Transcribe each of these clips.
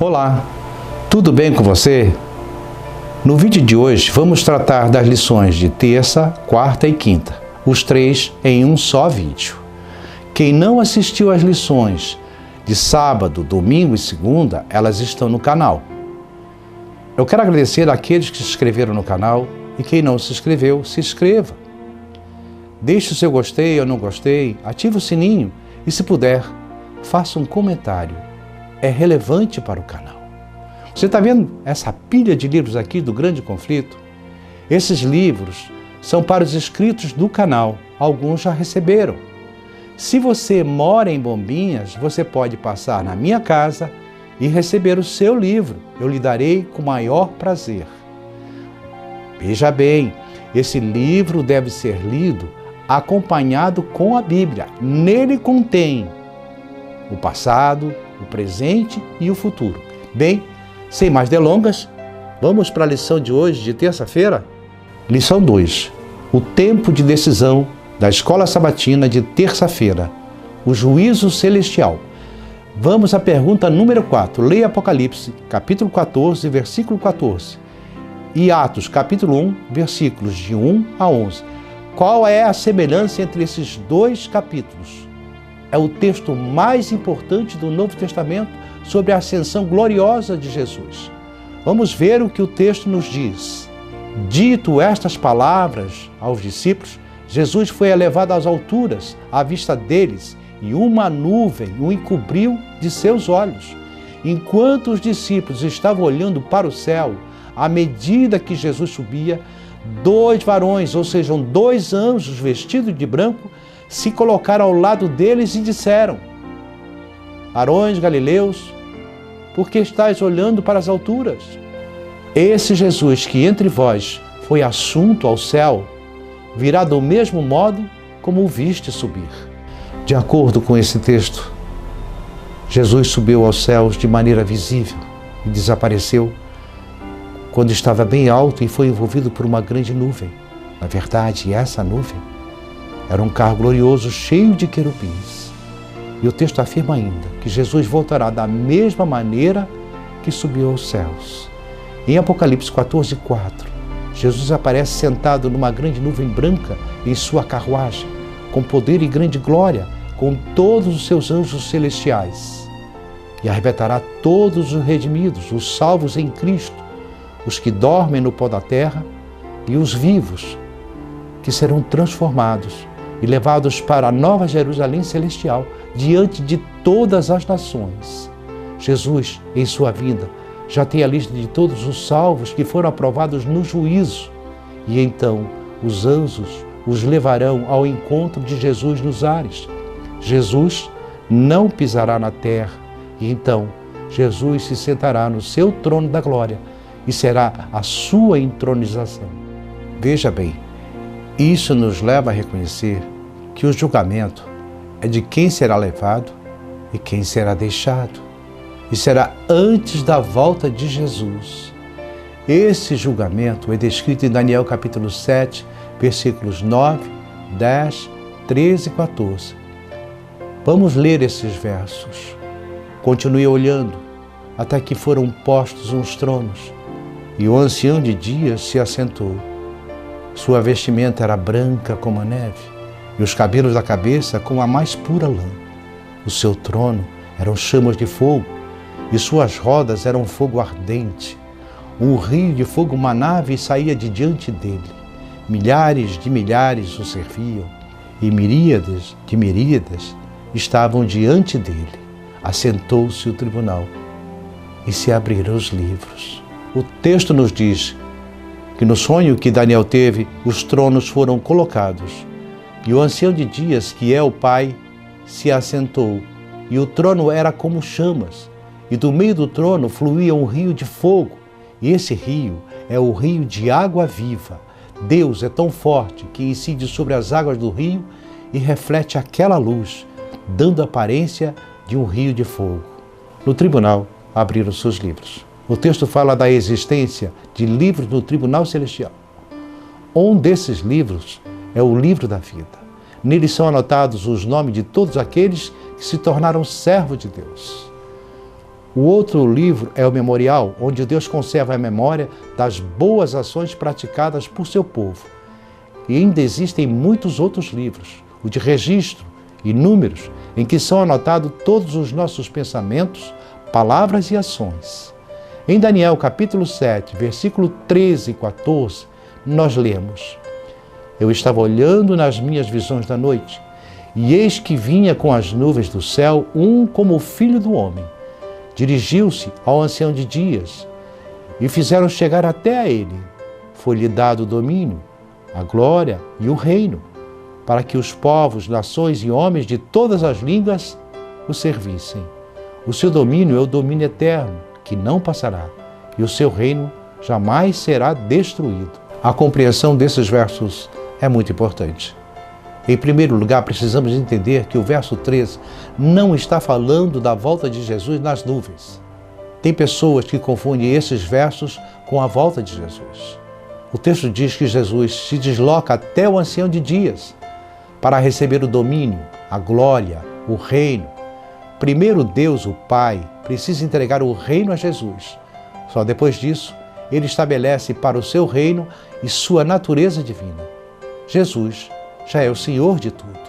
Olá, tudo bem com você? No vídeo de hoje vamos tratar das lições de terça, quarta e quinta, os três em um só vídeo. Quem não assistiu às lições de sábado, domingo e segunda, elas estão no canal. Eu quero agradecer àqueles que se inscreveram no canal e quem não se inscreveu, se inscreva. Deixe o seu gostei ou não gostei, ative o sininho e, se puder, faça um comentário. É relevante para o canal. Você está vendo essa pilha de livros aqui do Grande Conflito? Esses livros são para os inscritos do canal. Alguns já receberam. Se você mora em Bombinhas, você pode passar na minha casa e receber o seu livro. Eu lhe darei com o maior prazer. Veja bem, esse livro deve ser lido acompanhado com a Bíblia. Nele contém o passado, o presente e o futuro. Bem, sem mais delongas, vamos para a lição de hoje, de terça-feira? Lição 2. O tempo de decisão da Escola Sabatina de terça-feira. O juízo celestial. Vamos à pergunta número 4. Leia Apocalipse, capítulo 14, versículo 14. E Atos, capítulo 1, versículos de 1 a 11. Qual é a semelhança entre esses dois capítulos? É o texto mais importante do Novo Testamento sobre a ascensão gloriosa de Jesus. Vamos ver o que o texto nos diz. Dito estas palavras aos discípulos, Jesus foi elevado às alturas à vista deles e uma nuvem o encobriu de seus olhos. Enquanto os discípulos estavam olhando para o céu, à medida que Jesus subia, dois varões, ou seja, dois anjos vestidos de branco, se colocaram ao lado deles e disseram: Varões galileus, por que estáis olhando para as alturas? Esse Jesus que entre vós foi assunto ao céu, virá do mesmo modo como o viste subir. De acordo com esse texto, Jesus subiu aos céus de maneira visível e desapareceu quando estava bem alto e foi envolvido por uma grande nuvem. Na verdade, essa nuvem era um carro glorioso cheio de querubins. E o texto afirma ainda que Jesus voltará da mesma maneira que subiu aos céus. Em Apocalipse 14, 4, Jesus aparece sentado numa grande nuvem branca em sua carruagem, com poder e grande glória, com todos os seus anjos celestiais. E arrebatará todos os redimidos, os salvos em Cristo, os que dormem no pó da terra e os vivos, que serão transformados e levados para a nova Jerusalém celestial, diante de todas as nações. Jesus, em sua vinda, já tem a lista de todos os salvos que foram aprovados no juízo, e então os anjos os levarão ao encontro de Jesus nos ares. Jesus não pisará na terra, e então Jesus se sentará no seu trono da glória, e será a sua entronização. Veja bem, isso nos leva a reconhecer que o julgamento é de quem será levado e quem será deixado. E será antes da volta de Jesus. Esse julgamento é descrito em Daniel capítulo 7, versículos 9, 10, 13 e 14. Vamos ler esses versos. Continue olhando até que foram postos uns tronos, e o ancião de dias se assentou. Sua vestimenta era branca como a neve, e os cabelos da cabeça como a mais pura lã. O seu trono eram chamas de fogo, e suas rodas eram fogo ardente. Um rio de fogo manava e saía de diante dele. Milhares de milhares o serviam, e miríades de miríades estavam diante dele. Assentou-se o tribunal, e se abriram os livros. O texto nos diz que no sonho que Daniel teve, os tronos foram colocados, e o ancião de dias, que é o Pai, se assentou, e o trono era como chamas, e do meio do trono fluía um rio de fogo, e esse rio é o rio de água viva. Deus é tão forte que incide sobre as águas do rio e reflete aquela luz, dando a aparência de um rio de fogo. No tribunal, abriram seus livros. O texto fala da existência de livros no tribunal celestial. Um desses livros é o livro da vida. Nele são anotados os nomes de todos aqueles que se tornaram servos de Deus. O outro livro é o memorial, onde Deus conserva a memória das boas ações praticadas por seu povo. E ainda existem muitos outros livros, o de registro e números, em que são anotados todos os nossos pensamentos, palavras e ações. Em Daniel capítulo 7, versículo 13 e 14, nós lemos: Eu estava olhando nas minhas visões da noite, e eis que vinha com as nuvens do céu um como o Filho do Homem. Dirigiu-se ao ancião de dias, e fizeram chegar até a ele. Foi-lhe dado o domínio, a glória e o reino, para que os povos, nações e homens de todas as línguas o servissem. O seu domínio é o domínio eterno, que não passará, e o seu reino jamais será destruído. A compreensão desses versos é muito importante. Em primeiro lugar, precisamos entender que o verso 13 não está falando da volta de Jesus nas nuvens. Tem pessoas que confundem esses versos com a volta de Jesus. O texto diz que Jesus se desloca até o ancião de dias para receber o domínio, a glória, o reino. Primeiro Deus, o Pai, precisa entregar o reino a Jesus. Só depois disso, ele estabelece para o seu reino e sua natureza divina. Jesus já é o Senhor de tudo.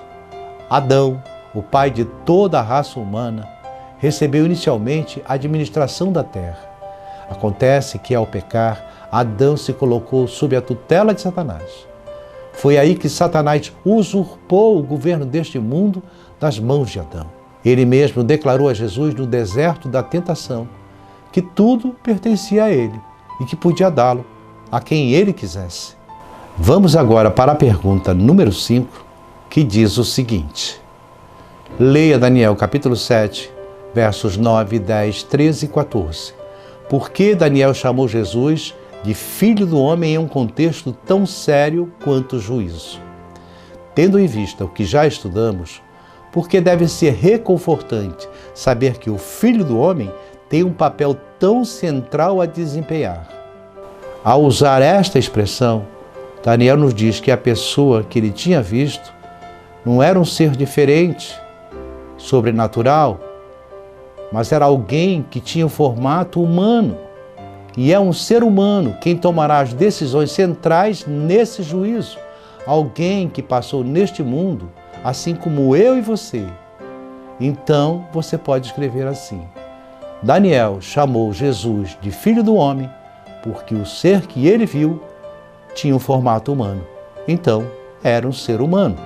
Adão, o pai de toda a raça humana, recebeu inicialmente a administração da terra. Acontece que, ao pecar, Adão se colocou sob a tutela de Satanás. Foi aí que Satanás usurpou o governo deste mundo das mãos de Adão. Ele mesmo declarou a Jesus no deserto da tentação que tudo pertencia a ele e que podia dá-lo a quem ele quisesse. Vamos agora para a pergunta número 5, que diz o seguinte. Leia Daniel capítulo 7, versos 9, 10, 13 e 14. Por que Daniel chamou Jesus de Filho do Homem em um contexto tão sério quanto o juízo? Tendo em vista o que já estudamos, porque deve ser reconfortante saber que o Filho do Homem tem um papel tão central a desempenhar. Ao usar esta expressão, Daniel nos diz que a pessoa que ele tinha visto não era um ser diferente, sobrenatural, mas era alguém que tinha um formato humano. E é um ser humano quem tomará as decisões centrais nesse juízo. Alguém que passou neste mundo, assim como eu e você. Então, você pode escrever assim: Daniel chamou Jesus de Filho do Homem, porque o ser que ele viu tinha um formato humano. Então, era um ser humano.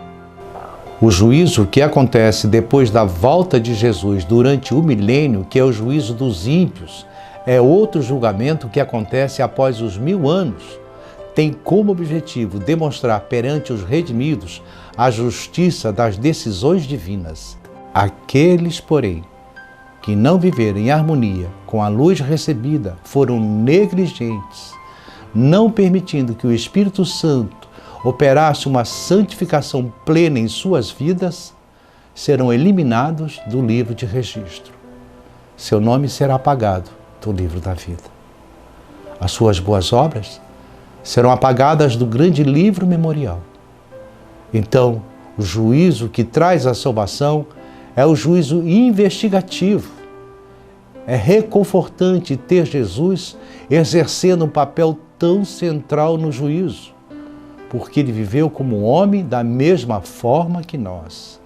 O juízo que acontece depois da volta de Jesus durante o milênio, que é o juízo dos ímpios, é outro julgamento que acontece após os 1000 anos. Tem como objetivo demonstrar perante os redimidos a justiça das decisões divinas. Aqueles, porém, que não viverem em harmonia com a luz recebida foram negligentes, não permitindo que o Espírito Santo operasse uma santificação plena em suas vidas, serão eliminados do livro de registro. Seu nome será apagado do livro da vida. As suas boas obras serão apagadas do grande livro memorial. Então, o juízo que traz a salvação é o juízo investigativo. É reconfortante ter Jesus exercendo um papel tão central no juízo, porque ele viveu como homem da mesma forma que nós.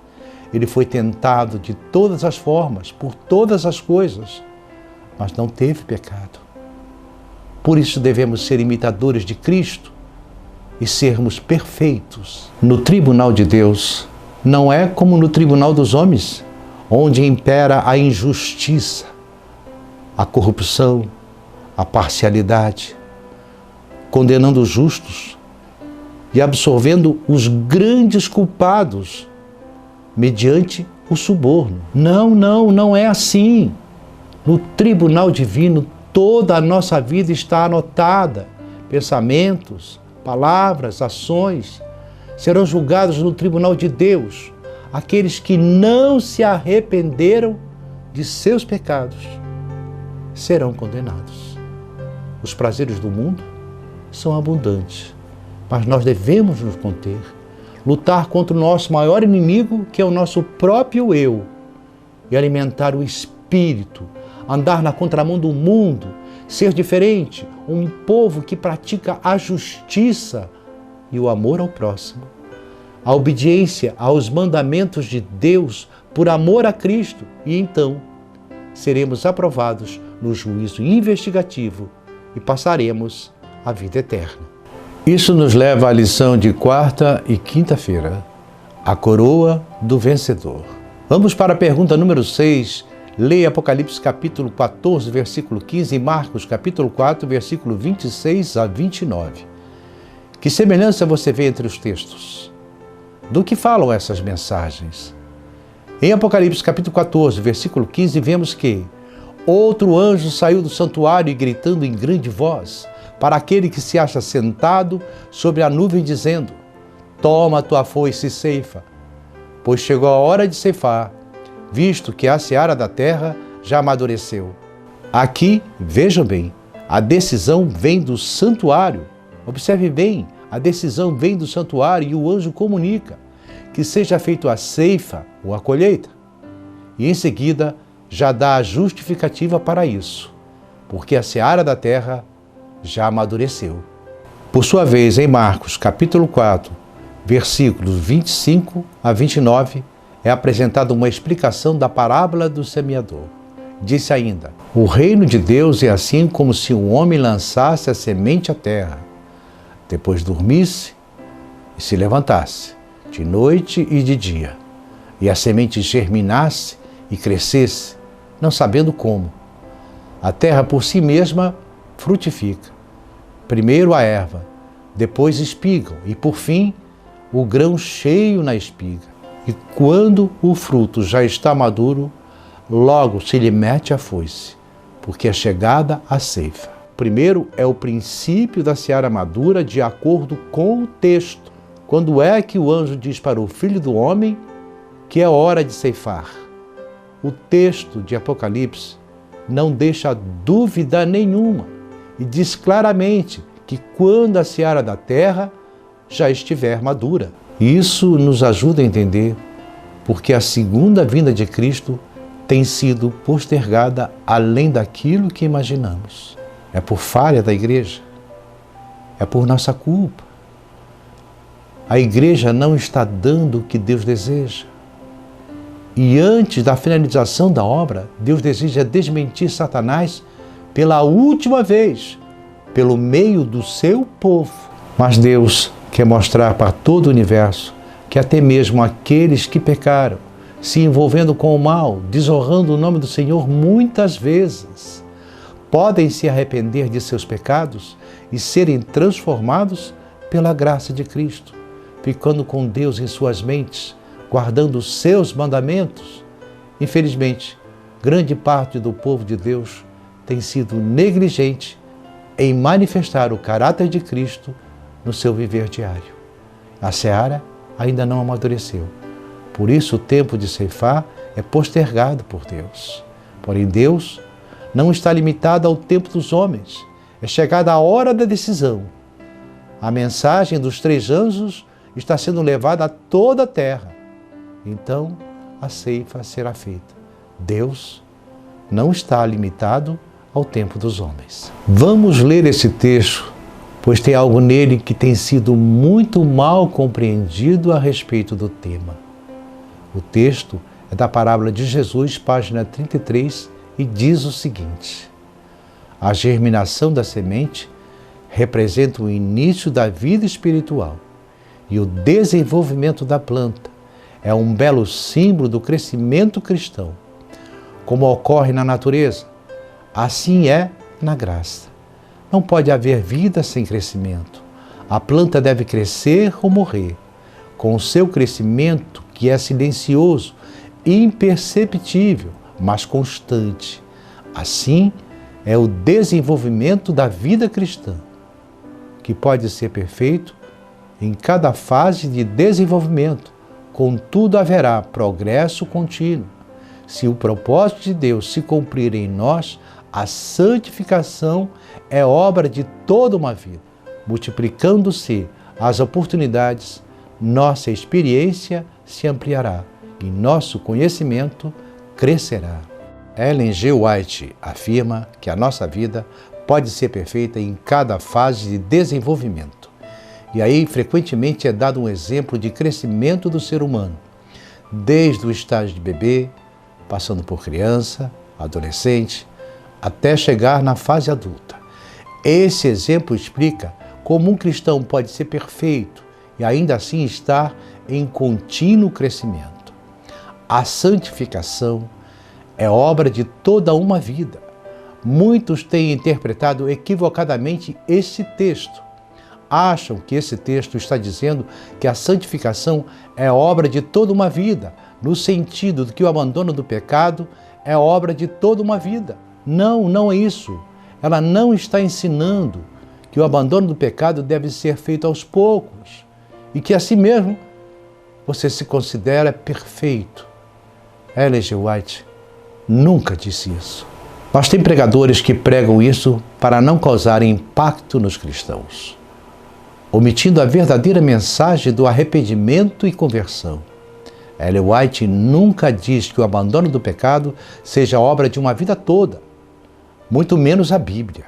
Ele foi tentado de todas as formas, por todas as coisas, mas não teve pecado. Por isso devemos ser imitadores de Cristo e sermos perfeitos. No tribunal de Deus, não é como no tribunal dos homens, onde impera a injustiça, a corrupção, a parcialidade, condenando os justos e absolvendo os grandes culpados mediante o suborno. Não é assim. No tribunal divino, toda a nossa vida está anotada. Pensamentos, palavras, ações serão julgados no tribunal de Deus. Aqueles que não se arrependeram de seus pecados serão condenados. Os prazeres do mundo são abundantes, mas nós devemos nos conter, lutar contra o nosso maior inimigo, que é o nosso próprio eu, e alimentar o espírito, andar na contramão do mundo, ser diferente, um povo que pratica a justiça e o amor ao próximo, a obediência aos mandamentos de Deus por amor a Cristo, e então seremos aprovados no juízo investigativo e passaremos a vida eterna. Isso nos leva à lição de quarta e quinta-feira, a coroa do vencedor. Vamos para a pergunta número 6, leia Apocalipse capítulo 14, versículo 15 e Marcos capítulo 4, versículo 26 a 29. Que semelhança você vê entre os textos? Do que falam essas mensagens? Em Apocalipse capítulo 14, versículo 15, vemos que outro anjo saiu do santuário e gritando em grande voz para aquele que se acha sentado sobre a nuvem, dizendo: toma a tua foice e ceifa, pois chegou a hora de ceifar, visto que a seara da terra já amadureceu. Aqui, vejam bem, a decisão vem do santuário. Observe bem, a decisão vem do santuário e o anjo comunica que seja feita a ceifa ou a colheita. E em seguida já dá a justificativa para isso, porque a seara da terra já amadureceu. Por sua vez, em Marcos capítulo 4, versículos 25 a 29, é apresentada uma explicação da parábola do semeador. Disse ainda: o reino de Deus é assim como se um homem lançasse a semente à terra, depois dormisse e se levantasse, de noite e de dia, e a semente germinasse e crescesse, não sabendo como. A terra por si mesma frutifica. Primeiro a erva, depois espigam, e por fim o grão cheio na espiga. E quando o fruto já está maduro, logo se lhe mete a foice, porque é chegada a ceifa. Primeiro é o princípio da seara madura de acordo com o texto. Quando é que o anjo diz para o Filho do Homem que é hora de ceifar? O texto de Apocalipse não deixa dúvida nenhuma e diz claramente que quando a seara da terra já estiver madura. Isso nos ajuda a entender porque a segunda vinda de Cristo tem sido postergada além daquilo que imaginamos. É por falha da igreja, é por nossa culpa. A igreja não está dando o que Deus deseja. E antes da finalização da obra, Deus deseja desmentir Satanás pela última vez, pelo meio do seu povo. Mas Deus quer mostrar para todo o universo que até mesmo aqueles que pecaram, se envolvendo com o mal, desonrando o nome do Senhor muitas vezes, podem se arrepender de seus pecados e serem transformados pela graça de Cristo, ficando com Deus em suas mentes, guardando os seus mandamentos. Infelizmente, grande parte do povo de Deus tem sido negligente em manifestar o caráter de Cristo no seu viver diário. A seara ainda não amadureceu. Por isso o tempo de ceifar é postergado por Deus. Porém, Deus não está limitado ao tempo dos homens. É chegada a hora da decisão. A mensagem dos 3 anjos está sendo levada a toda a terra. Então, a ceifa será feita. Deus não está limitado ao tempo dos homens. Vamos ler esse texto, pois tem algo nele que tem sido muito mal compreendido a respeito do tema. O texto é da parábola de Jesus, página 33, e diz o seguinte: a germinação da semente representa o início da vida espiritual e o desenvolvimento da planta é um belo símbolo do crescimento cristão. Como ocorre na natureza, assim é na graça. Não pode haver vida sem crescimento. A planta deve crescer ou morrer. Com o seu crescimento, que é silencioso, imperceptível, mas constante. Assim é o desenvolvimento da vida cristã, que pode ser perfeito em cada fase de desenvolvimento. Contudo, haverá progresso contínuo. Se o propósito de Deus se cumprir em nós, a santificação é obra de toda uma vida. Multiplicando-se as oportunidades, nossa experiência se ampliará e nosso conhecimento crescerá. Ellen G. White afirma que a nossa vida pode ser perfeita em cada fase de desenvolvimento. E aí, frequentemente, é dado um exemplo de crescimento do ser humano, desde o estágio de bebê, passando por criança, adolescente, até chegar na fase adulta. Esse exemplo explica como um cristão pode ser perfeito e ainda assim estar em contínuo crescimento. A santificação é obra de toda uma vida. Muitos têm interpretado equivocadamente esse texto. Acham que esse texto está dizendo que a santificação é obra de toda uma vida, no sentido de que o abandono do pecado é obra de toda uma vida. Não, não é isso. Ela não está ensinando que o abandono do pecado deve ser feito aos poucos e que assim mesmo você se considera perfeito. Ellen G. White nunca disse isso. Mas tem pregadores que pregam isso para não causarem impacto nos cristãos, omitindo a verdadeira mensagem do arrependimento e conversão. Ellen White nunca diz que o abandono do pecado seja obra de uma vida toda, muito menos a Bíblia.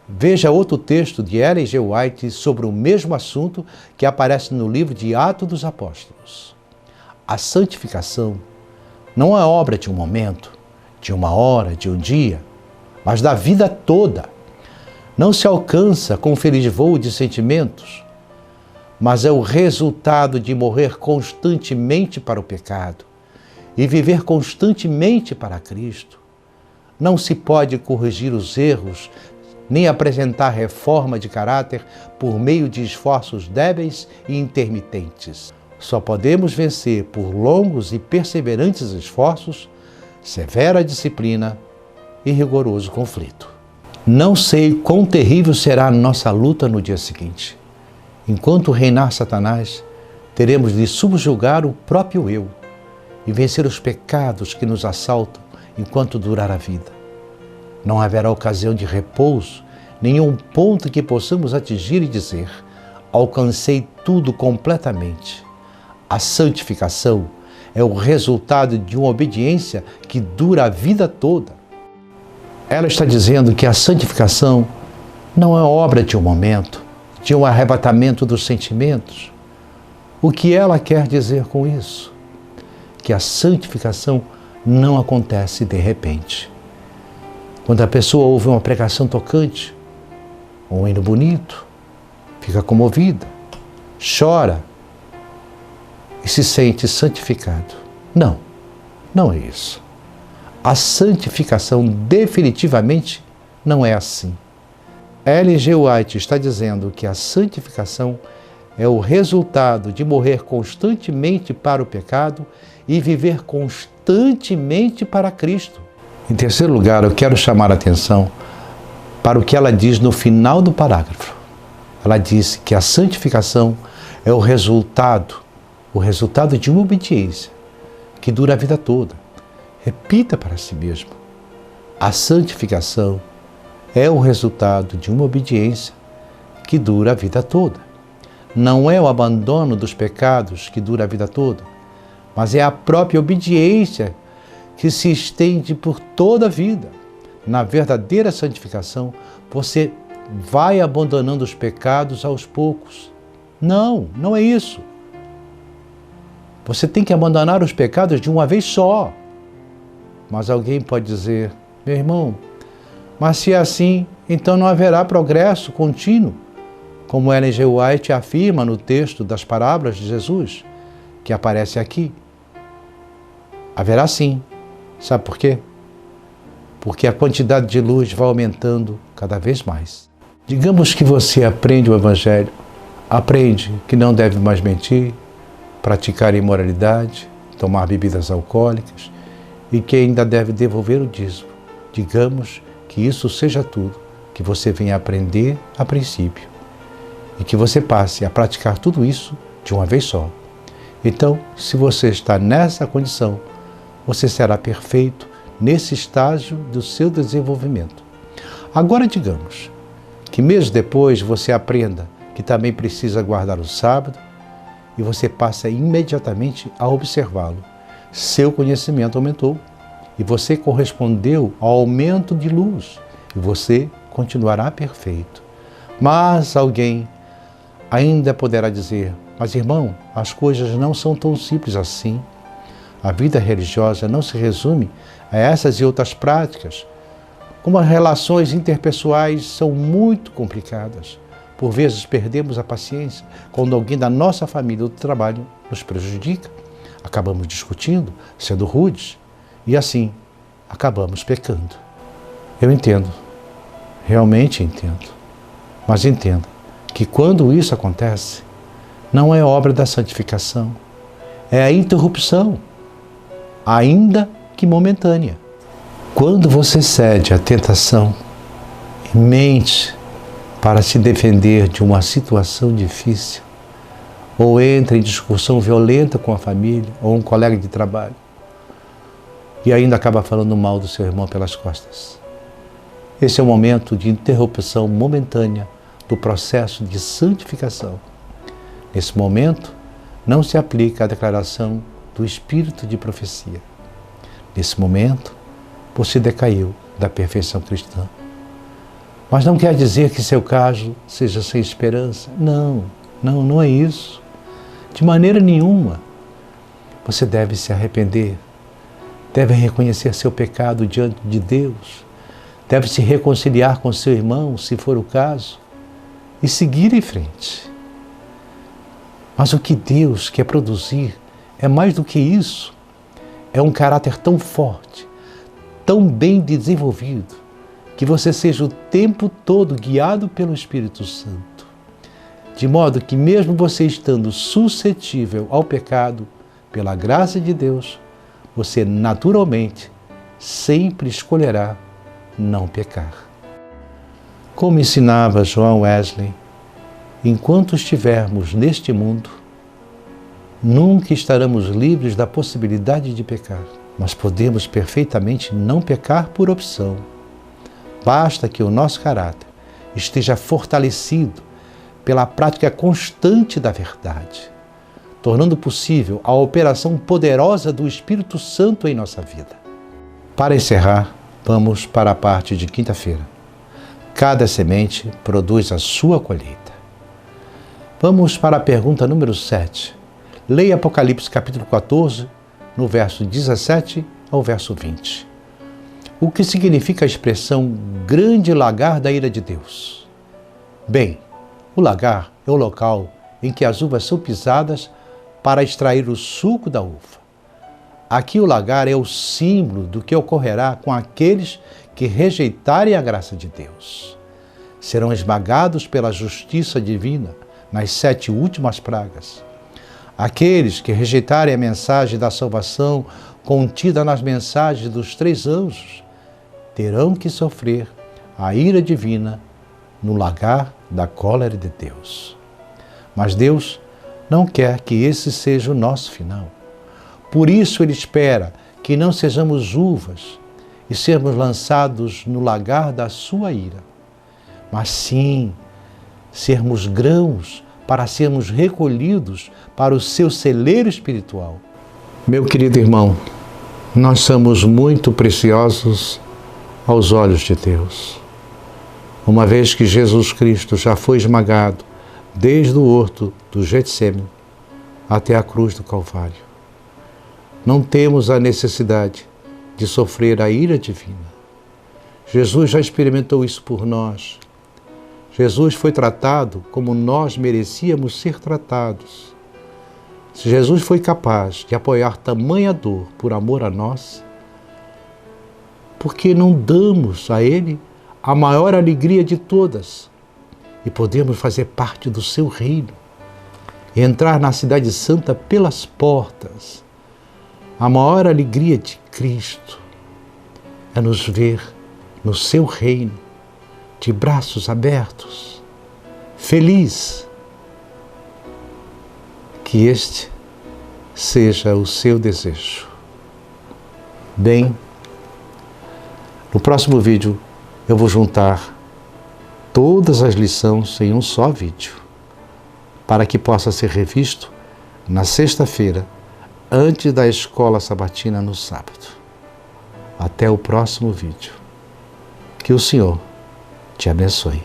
Veja outro texto de Ellen G. White sobre o mesmo assunto que aparece no livro de Atos dos Apóstolos. A santificação não é obra de um momento, de uma hora, de um dia, mas da vida toda. Não se alcança com um feliz voo de sentimentos, mas é o resultado de morrer constantemente para o pecado e viver constantemente para Cristo. Não se pode corrigir os erros, nem apresentar reforma de caráter por meio de esforços débeis e intermitentes. Só podemos vencer por longos e perseverantes esforços, severa disciplina e rigoroso conflito. Não sei quão terrível será a nossa luta no dia seguinte. Enquanto reinar Satanás, teremos de subjugar o próprio eu e vencer os pecados que nos assaltam enquanto durar a vida. Não haverá ocasião de repouso, nenhum ponto que possamos atingir e dizer: alcancei tudo completamente. A santificação é o resultado de uma obediência que dura a vida toda. Ela está dizendo que a santificação não é obra de um momento, de um arrebatamento dos sentimentos. O que ela quer dizer com isso? Que a santificação não acontece de repente. Quando a pessoa ouve uma pregação tocante, um hino bonito, fica comovida, chora e se sente santificado. Não, não é isso. A santificação definitivamente não é assim. Ellen G. White está dizendo que a santificação é o resultado de morrer constantemente para o pecado e viver constantemente para Cristo. Em terceiro lugar, eu quero chamar a atenção para o que ela diz no final do parágrafo. Ela diz que a santificação é o resultado de uma obediência que dura a vida toda. Repita para si mesmo. A santificação é o resultado de uma obediência que dura a vida toda. Não é o abandono dos pecados que dura a vida toda, mas é a própria obediência que se estende por toda a vida. Na verdadeira santificação, você vai abandonando os pecados aos poucos. Não, não é isso. Você tem que abandonar os pecados de uma vez só. Mas alguém pode dizer: meu irmão, mas se é assim, então não haverá progresso contínuo, como Ellen G. White afirma no texto das parábolas de Jesus, que aparece aqui. Haverá sim. Sabe por quê? Porque a quantidade de luz vai aumentando cada vez mais. Digamos que você aprende o Evangelho, aprende que não deve mais mentir, praticar imoralidade, tomar bebidas alcoólicas e que ainda deve devolver o dízimo. Digamos que isso seja tudo que você venha aprender a princípio e que você passe a praticar tudo isso de uma vez só. Então, se você está nessa condição, você será perfeito nesse estágio do seu desenvolvimento. Agora, digamos que mês depois você aprenda que também precisa guardar o sábado e você passa imediatamente a observá-lo. Seu conhecimento aumentou e você correspondeu ao aumento de luz e você continuará perfeito. Mas alguém ainda poderá dizer: mas irmão, as coisas não são tão simples assim. A vida religiosa não se resume a essas e outras práticas. Como as relações interpessoais são muito complicadas. Por vezes perdemos a paciência quando alguém da nossa família ou do trabalho nos prejudica. Acabamos discutindo, sendo rudes, e assim acabamos pecando. Eu entendo, realmente entendo, mas entenda que quando isso acontece, não é obra da santificação, é a interrupção, ainda que momentânea. Quando você cede à tentação e mente para se defender de uma situação difícil, ou entra em discussão violenta com a família ou um colega de trabalho, e ainda acaba falando mal do seu irmão pelas costas. Esse é o momento de interrupção momentânea do processo de santificação. Nesse momento, não se aplica a declaração do espírito de profecia. Nesse momento, você decaiu da perfeição cristã. Mas não quer dizer que seu caso seja sem esperança. Não é isso. De maneira nenhuma. Você deve se arrepender, deve reconhecer seu pecado diante de Deus, deve se reconciliar com seu irmão, se for o caso, e seguir em frente. Mas o que Deus quer produzir é mais do que isso. É um caráter tão forte, tão bem desenvolvido, que você seja o tempo todo guiado pelo Espírito Santo. De modo que mesmo você estando suscetível ao pecado, pela graça de Deus, você naturalmente sempre escolherá não pecar. Como ensinava João Wesley, enquanto estivermos neste mundo, nunca estaremos livres da possibilidade de pecar, mas podemos perfeitamente não pecar por opção. Basta que o nosso caráter esteja fortalecido pela prática constante da verdade, tornando possível a operação poderosa do Espírito Santo em nossa vida. Para encerrar, vamos para a parte de quinta-feira. Cada semente produz a sua colheita. Vamos para a pergunta número 7. Leia Apocalipse capítulo 14, no verso 17 ao verso 20. O que significa a expressão grande lagar da ira de Deus? Bem, o lagar é o local em que as uvas são pisadas para extrair o suco da uva. Aqui o lagar é o símbolo do que ocorrerá com aqueles que rejeitarem a graça de Deus. Serão esmagados pela justiça divina nas 7 últimas pragas. Aqueles que rejeitarem a mensagem da salvação contida nas mensagens dos 3 anjos terão que sofrer a ira divina no lagar da cólera de Deus. Mas Deus não quer que esse seja o nosso final. Por isso Ele espera que não sejamos uvas e sermos lançados no lagar da sua ira, mas sim sermos grãos para sermos recolhidos para o seu celeiro espiritual. Meu querido irmão, nós somos muito preciosos aos olhos de Deus. Uma vez que Jesus Cristo já foi esmagado desde o horto do Getsêmani até a cruz do Calvário, não temos a necessidade de sofrer a ira divina. Jesus já experimentou isso por nós. Jesus foi tratado como nós merecíamos ser tratados. Se Jesus foi capaz de apoiar tamanha dor por amor a nós, por que não damos a Ele a maior alegria de todas e podemos fazer parte do seu reino e entrar na cidade santa pelas portas? A maior alegria de Cristo é nos ver no seu reino, de braços abertos, feliz. Que este seja o seu desejo. Bem, no próximo vídeo eu vou juntar todas as lições em um só vídeo, para que possa ser revisto na sexta-feira, antes da escola sabatina no sábado. Até o próximo vídeo. Que o Senhor te abençoe.